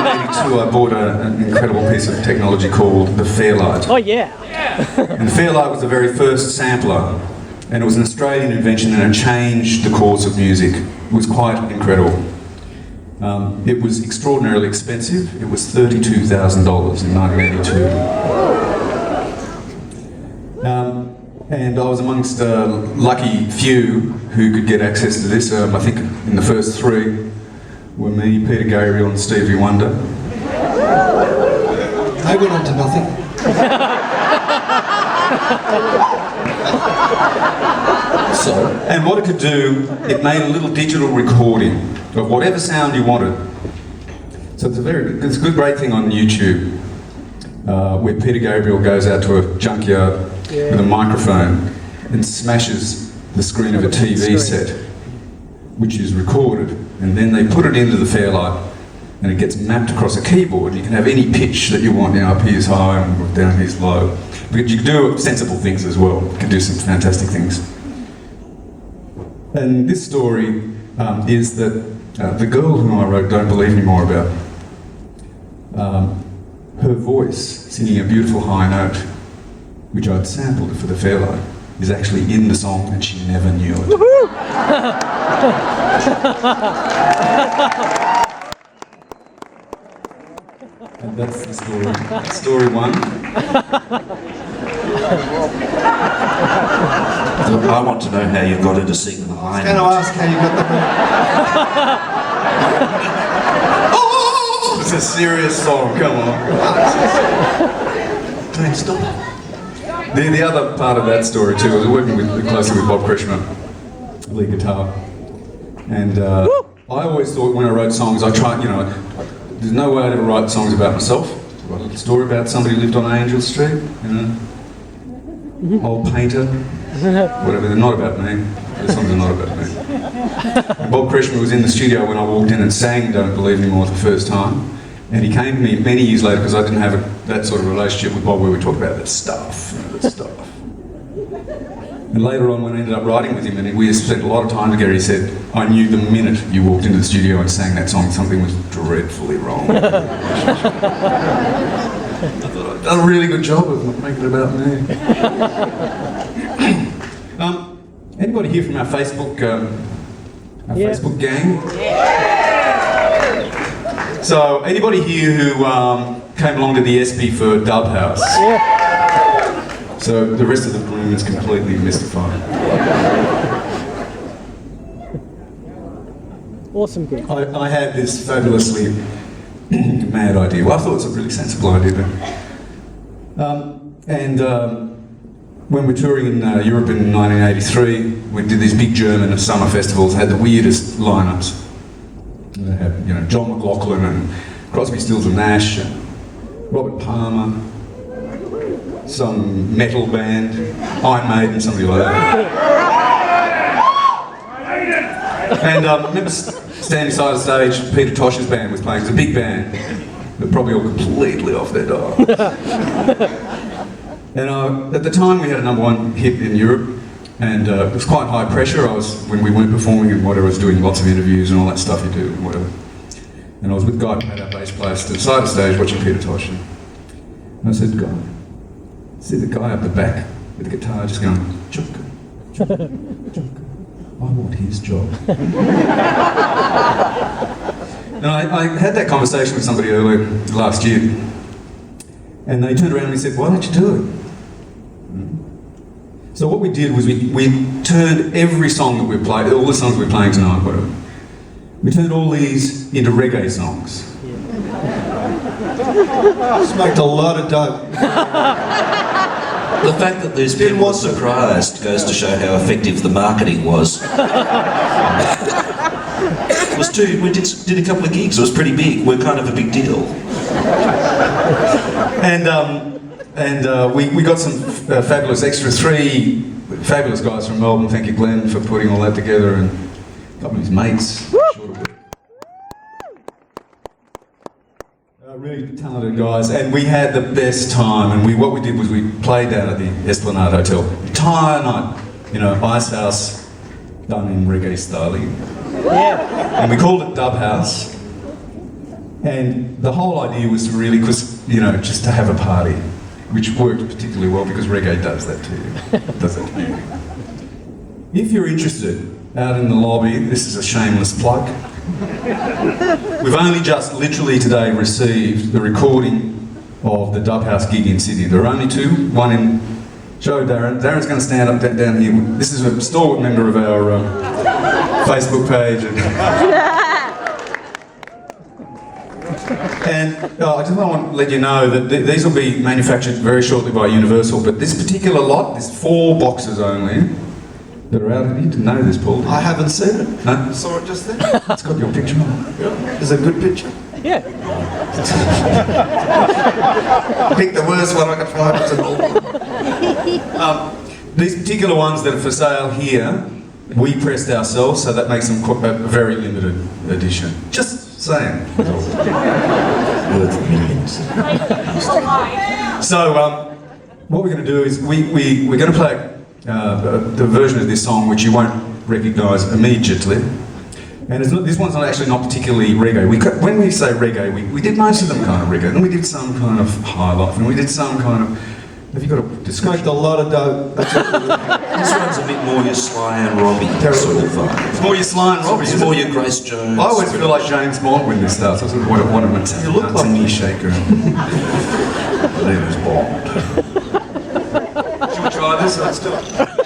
1982, I bought an incredible piece of technology called the Fairlight. Oh yeah. And the Fairlight was the very first sampler, and it was an Australian invention, and it changed the course of music. It was quite incredible. It was extraordinarily expensive. It was $32,000 in 1982. And I was amongst a lucky few who could get access to this. I think in the first three were me, Peter Gabriel and Stevie Wonder. They went on to nothing. And what it could do, it made a little digital recording of whatever sound you wanted. So it's a good, great thing on YouTube, where Peter Gabriel goes out to a junkyard with a microphone and smashes the screen of a TV set, which is recorded, and then they put it into the Fairlight, and it gets mapped across a keyboard. You can have any pitch that you want, up here's high and down here's low. But you can do sensible things as well. You can do some fantastic things. And this story is that the girl whom I wrote Don't Believe Me More about, her voice singing a beautiful high note, which I'd sampled for the Fairlight, is actually in the song and she never knew it. And that's the story. Story one. I want to know how you got her to sing the high I was going to note. ask how you got the... Oh, it's a serious song, come on. Don't stop. The other part of that story too was working closely with Bob Krishman, lead guitar. And I always thought when I wrote songs, I tried, there's no way I'd ever write songs about myself. Write a little story about somebody who lived on Angel Street, old painter, whatever. They're not about me. The songs are not about me. And Bob Krishman was in the studio when I walked in and sang Don't Believe Me More the first time. And he came to me many years later, because I didn't have that sort of relationship with Bob where we talked about that stuff, that stuff. And later on, when I ended up writing with him, and we spent a lot of time together, he said, I knew the minute you walked into the studio and sang that song, something was dreadfully wrong. I thought I'd done a really good job of not making it about me. Anybody here from our Facebook Facebook gang? So, anybody here who came along to the SP for DubHOUSE? Yeah. So, the rest of the room is completely mystified. Awesome gig. I had this fabulously mad idea. Well, I thought it was a really sensible idea, but... when we were touring in Europe in 1983, we did these big German summer festivals, had the weirdest lineups. They had, John McLaughlin and Crosby, Stills and Nash, and Robert Palmer, some metal band, Iron Maiden, somebody like that. And I remember standing side of stage, Peter Tosh's band was playing. It was a big band. They're probably all completely off their dial. And at the time we had a #1 hit in Europe, and it was quite high pressure. When we weren't performing and whatever, I was doing lots of interviews and all that stuff you do and whatever. And I was with Guy Pat, our bass player, to the side of the stage watching Peter Tosh. And I said, Guy, see the guy up the back with the guitar just going, chunk, chunk, chunk. I want his job. And I had that conversation with somebody earlier last year, and they turned around and said, why don't you do it? So what we did was we turned every song that we played, all the songs we're playing tonight, whatever, we turned all these into reggae songs. Smoked a lot of dope. The fact that these people were surprised goes to show how effective the marketing was. We did a couple of gigs, it was pretty big, we're kind of a big deal. And we got some fabulous extras, 3 fabulous guys from Melbourne. Thank you, Glenn, for putting all that together, and a couple of his mates. Really talented guys, and we had the best time. And what we did was we played down at the Esplanade Hotel the entire night. Icehouse done in reggae styling. Yeah. And we called it DubHOUSE. And the whole idea was to really, just to have a party, which worked particularly well because reggae does that to you. Does that to you. If you're interested, out in the lobby, this is a shameless plug. We've only just literally today received the recording of the DubHOUSE gig in Sydney. There are only two, one in Joe Darren. Darren's going to stand up down here. This is a stalwart member of our Facebook page. And I just want to let you know that these will be manufactured very shortly by Universal, but this particular lot, there's 4 boxes only that are out. You didn't know this, Paul. I haven't seen it. No? I saw it just then. It's got your picture on it. Is it a good picture? Yeah. Pick the worst one I could find. It's an old one. These particular ones that are for sale here, we pressed ourselves, so that makes them a very limited edition. Just saying. Worth millions. So, what we're going to do is we're going to play the version of this song which you won't recognise immediately. And this one's actually not particularly reggae. When we say reggae, we did most of them kind of reggae. Then we did some kind of high life, and we did some kind of... Have you got a description? Smoked a lot of dope. That's what we did. This one's a bit more your Sly and Robbie sort of vibe. It's more your Sly and Robbie. It's more your Grace Jones. I always feel like James Bond when this starts. I sort of want him to You look like me shaker. Lever's Bond. Should we try this? Let's do it.